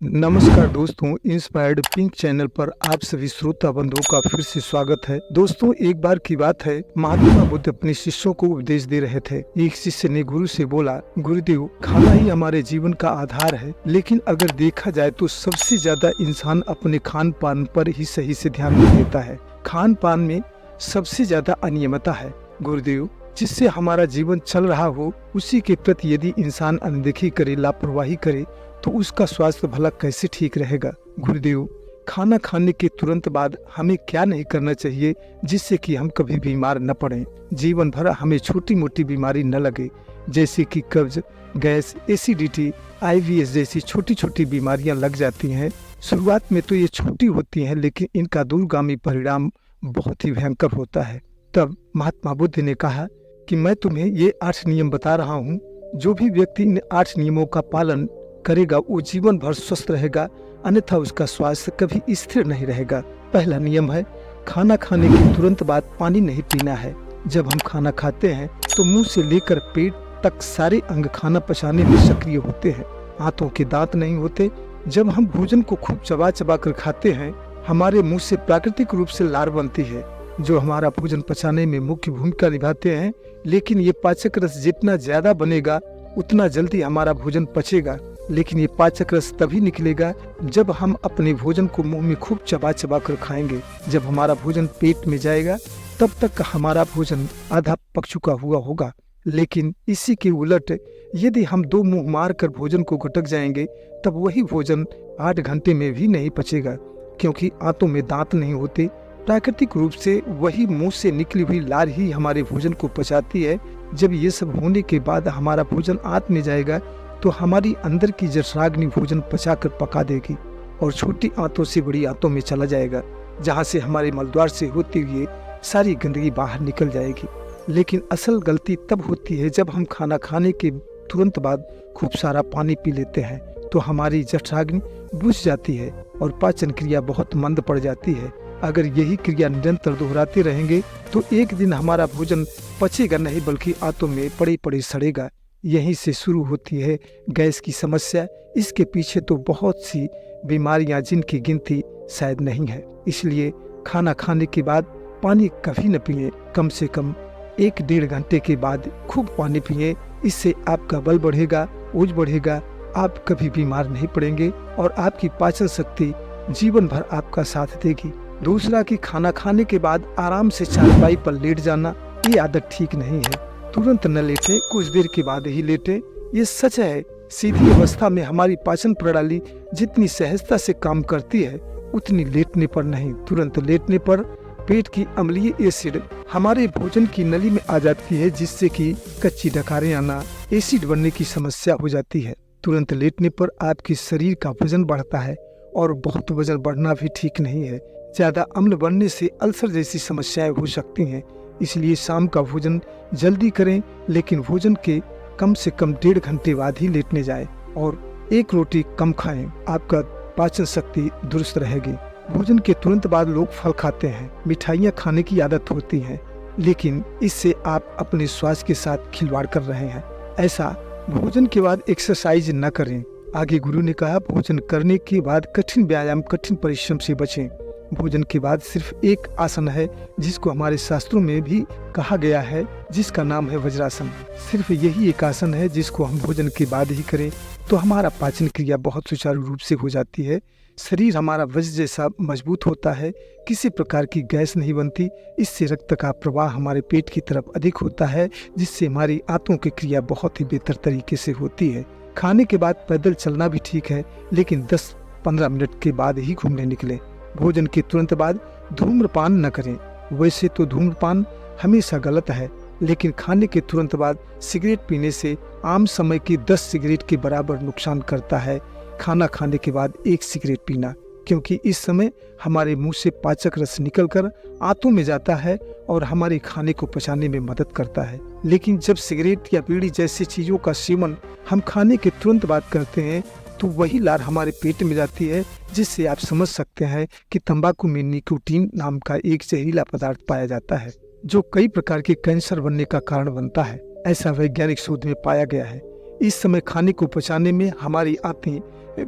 नमस्कार दोस्तों, inspired pink channel पर आप सभी श्रोता बंधुओं का फिर से स्वागत है। दोस्तों, एक बार की बात है, महात्मा बुद्ध अपने शिष्यों को उपदेश दे रहे थे। एक शिष्य ने गुरु से बोला, गुरुदेव, खाना ही हमारे जीवन का आधार है, लेकिन अगर देखा जाए तो सबसे ज्यादा इंसान अपने खान पान पर ही सही से ध्यान नहीं देता है। खान पान में सबसे ज्यादा अनियमितता है गुरुदेव। जिससे हमारा जीवन चल रहा हो, उसी के प्रति यदि इंसान अनदेखी करे, लापरवाही करे, तो उसका स्वास्थ्य भला कैसे ठीक रहेगा। गुरुदेव, खाना खाने के तुरंत बाद हमें क्या नहीं करना चाहिए जिससे कि हम कभी बीमार न पड़ें, जीवन भर हमें छोटी मोटी बीमारी न लगे, जैसे कि कब्ज, गैस, एसिडिटी, IBS जैसी छोटी छोटी बीमारियां लग जाती हैं। शुरुआत में तो ये छोटी होती हैं, लेकिन इनका दूरगामी परिणाम बहुत ही भयंकर होता है। तब महात्मा बुद्ध ने कहा कि मैं तुम्हें ये 8 नियम बता रहा हूँ। जो भी व्यक्ति इन 8 नियमों का पालन करेगा वो जीवन भर स्वस्थ रहेगा, अन्यथा उसका स्वास्थ्य कभी स्थिर नहीं रहेगा। पहला नियम है, खाना खाने के तुरंत बाद पानी नहीं पीना है। जब हम खाना खाते हैं तो मुंह से लेकर पेट तक सारे अंग खाना पचाने में सक्रिय होते हैं। हाथों के दांत नहीं होते। जब हम भोजन को खूब चबा चबा कर खाते हैं, हमारे मुंह से प्राकृतिक रूप से लार बनती है, जो हमारा भोजन पचाने में मुख्य भूमिका निभाते हैं। लेकिन ये पाचक रस जितना ज्यादा बनेगा, उतना जल्दी हमारा भोजन पचेगा। लेकिन ये पाचक रस तभी निकलेगा जब हम अपने भोजन को मुंह में खूब चबा चबा कर खाएंगे। जब हमारा भोजन पेट में जाएगा, तब तक हमारा भोजन आधा पक चुका हुआ होगा। लेकिन इसी के उलट यदि हम 2 मुंह मार कर भोजन को गटक जाएंगे, तब वही भोजन 8 घंटे में भी नहीं पचेगा, क्योंकि आंतों में दांत नहीं होते। प्राकृतिक रूप से वही मुंह से निकली हुई लार ही हमारे भोजन को पचाती है। जब ये सब होने के बाद हमारा भोजन आंत में जाएगा, तो हमारी अंदर की जठराग्नि भोजन पचाकर पका देगी और छोटी आंतों से बड़ी आंतों में चला जाएगा, जहां से हमारे मलद्वार से होते हुए सारी गंदगी बाहर निकल जाएगी। लेकिन असल गलती तब होती है जब हम खाना खाने के तुरंत बाद खूब सारा पानी पी लेते हैं, तो हमारी जठराग्नि बुझ जाती है और पाचन क्रिया बहुत मंद पड़ जाती है। अगर यही क्रिया निरंतर दोहराते रहेंगे तो एक दिन हमारा भोजन पचेगा नहीं, बल्कि आंतों में पड़े पड़े सड़ेगा। यहीं से शुरू होती है गैस की समस्या। इसके पीछे तो बहुत सी बीमारियां जिनकी गिनती शायद नहीं है। इसलिए खाना खाने के बाद पानी कभी न पिए। कम से कम 1-1.5 घंटे के बाद खूब पानी पिए। इससे आपका बल बढ़ेगा, ऊर्जा बढ़ेगा, आप कभी बीमार नहीं पड़ेंगे और आपकी पाचन शक्ति जीवन भर आपका साथ देगी। दूसरा कि खाना खाने के बाद आराम से चारपाई पर लेट जाना, ये आदत ठीक नहीं है। तुरंत न लेटे, कुछ देर के बाद ही लेटे। ये सच है, सीधी अवस्था में हमारी पाचन प्रणाली जितनी सहजता से काम करती है, उतनी लेटने पर नहीं। तुरंत लेटने पर पेट की अम्लीय एसिड हमारे भोजन की नली में आ जाती है, जिससे कि कच्ची डकारें आना, एसिड बनने की समस्या हो जाती है। तुरंत लेटने पर आपके शरीर का वजन बढ़ता है और बहुत वजन बढ़ना भी ठीक नहीं है। ज्यादा अम्ल बनने से अल्सर जैसी समस्याएं हो सकती हैं। इसलिए शाम का भोजन जल्दी करें, लेकिन भोजन के कम से कम 1.5 घंटे बाद ही लेटने जाएं और 1 रोटी कम खाएं। आपका पाचन शक्ति दुरुस्त रहेगी। भोजन के तुरंत बाद लोग फल खाते हैं, मिठाइयाँ खाने की आदत होती है, लेकिन इससे आप अपने स्वास्थ्य के साथ खिलवाड़ कर रहे हैं। ऐसा भोजन के बाद एक्सरसाइज न करें। आगे गुरु ने कहा, भोजन करने के बाद कठिन व्यायाम, कठिन परिश्रम से बचें। भोजन के बाद सिर्फ एक आसन है जिसको हमारे शास्त्रों में भी कहा गया है, जिसका नाम है वज्रासन। सिर्फ यही एक आसन है जिसको हम भोजन के बाद ही करें, तो हमारा पाचन क्रिया बहुत सुचारू रूप से हो जाती है। शरीर हमारा वज्र जैसा मजबूत होता है, किसी प्रकार की गैस नहीं बनती। इससे रक्त का प्रवाह हमारे पेट की तरफ अधिक होता है, जिससे हमारी आंतों की क्रिया बहुत ही बेहतर तरीके से होती है। खाने के बाद पैदल चलना भी ठीक है, लेकिन 10-15 मिनट के बाद ही घूमने निकलें। भोजन के तुरंत बाद धूम्रपान न करें। वैसे तो धूम्रपान हमेशा गलत है, लेकिन खाने के तुरंत बाद सिगरेट पीने से आम समय की 10 सिगरेट के बराबर नुकसान करता है खाना खाने के बाद 1 सिगरेट पीना, क्योंकि इस समय हमारे मुंह से पाचक रस निकलकर आंतों में जाता है और हमारे खाने को पचाने में मदद करता है। लेकिन जब सिगरेट या बीड़ी जैसी चीजों का सेवन हम खाने के तुरंत बाद करते हैं, तो वही लार हमारे पेट में जाती है, जिससे आप समझ सकते हैं कि तंबाकू में निकोटीन नाम का एक जहरीला पदार्थ पाया जाता है, जो कई प्रकार के कैंसर बनने का कारण बनता है। ऐसा वैज्ञानिक शोध में पाया गया है। इस समय खाने को पचाने में हमारी आंतें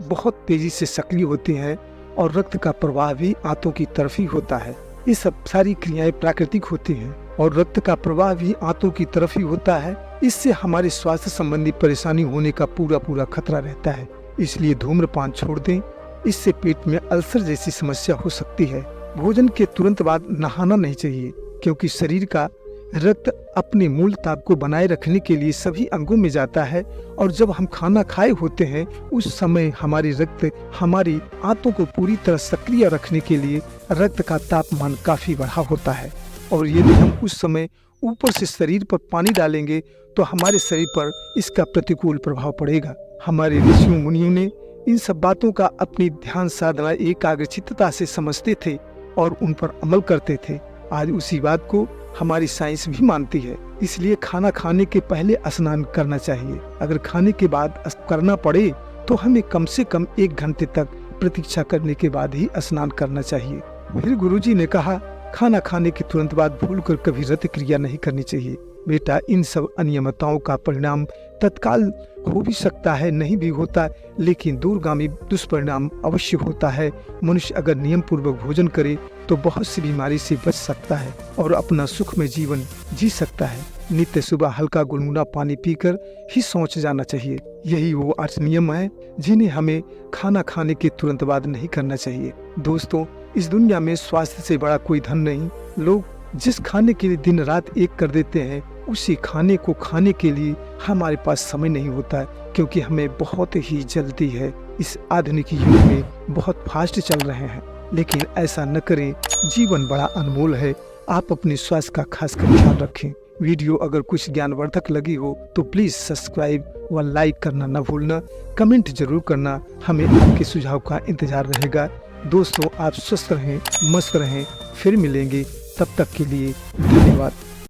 बहुत तेजी से सक्रिय होती हैं और रक्त का प्रवाह भी आंतों की तरफ ही होता है। ये सब सारी क्रियाएं प्राकृतिक होती हैं और रक्त का प्रवाह भी आंतों की तरफ ही होता है। इससे हमारे स्वास्थ्य संबंधी परेशानी होने का पूरा खतरा रहता है। इसलिए धूम्रपान छोड़ दें, इससे पेट में अल्सर जैसी समस्या हो सकती है। भोजन के तुरंत बाद नहाना नहीं चाहिए, क्योंकि शरीर का रक्त अपने मूल ताप को बनाए रखने के लिए सभी अंगों में जाता है और जब हम खाना खाए होते हैं उस समय हमारी रक्त हमारी आंतों को पूरी तरह सक्रिय रखने के लिए रक्त का तापमान काफी बढ़ा होता है। और यदि हम उस समय ऊपर से शरीर पर पानी डालेंगे तो हमारे शरीर पर इसका प्रतिकूल प्रभाव पड़ेगा। हमारे ऋषियों मुनियों ने इन सब बातों का अपनी ध्यान साधना एकाग्रचित्तता से समझते थे और उन पर अमल करते थे। आज उसी बात को हमारी साइंस भी मानती है। इसलिए खाना खाने के पहले स्नान करना चाहिए। अगर खाने के बाद करना पड़े तो हमें कम से कम 1 घंटे तक प्रतीक्षा करने के बाद ही स्नान करना चाहिए। फिर गुरुजी ने कहा, खाना खाने के तुरंत बाद भूलकर कभी रत क्रिया नहीं करनी चाहिए। बेटा, इन सब अनियमितताओं का परिणाम तत्काल हो भी सकता है, नहीं भी होता, लेकिन दूरगामी दुष्परिणाम अवश्य होता है। मनुष्य अगर नियम पूर्वक भोजन करे तो बहुत सी बीमारी से बच सकता है और अपना सुखमय जीवन जी सकता है। नित्य सुबह हल्का गुनगुना पानी पीकर ही शौच जाना चाहिए। यही वो 8 नियम है जिन्हें हमें खाना खाने के तुरंत बाद नहीं करना चाहिए। दोस्तों, इस दुनिया में स्वास्थ्य से बड़ा कोई धन नहीं। लोग जिस खाने के लिए दिन रात एक कर देते हैं, उसी खाने को खाने के लिए हमारे पास समय नहीं होता है, क्योंकि हमें बहुत ही जल्दी है। इस आधुनिक युग में बहुत फास्ट चल रहे हैं, लेकिन ऐसा न करें। जीवन बड़ा अनमोल है। आप अपने स्वास्थ्य का खासकर ख्याल रखें। वीडियो अगर कुछ ज्ञानवर्धक लगी हो तो प्लीज सब्सक्राइब व लाइक करना न भूलना। कमेंट जरूर करना, हमें आपके सुझाव का इंतजार रहेगा। दोस्तों, आप स्वस्थ रहें, मस्त रहें। फिर मिलेंगे, तब तक के लिए धन्यवाद।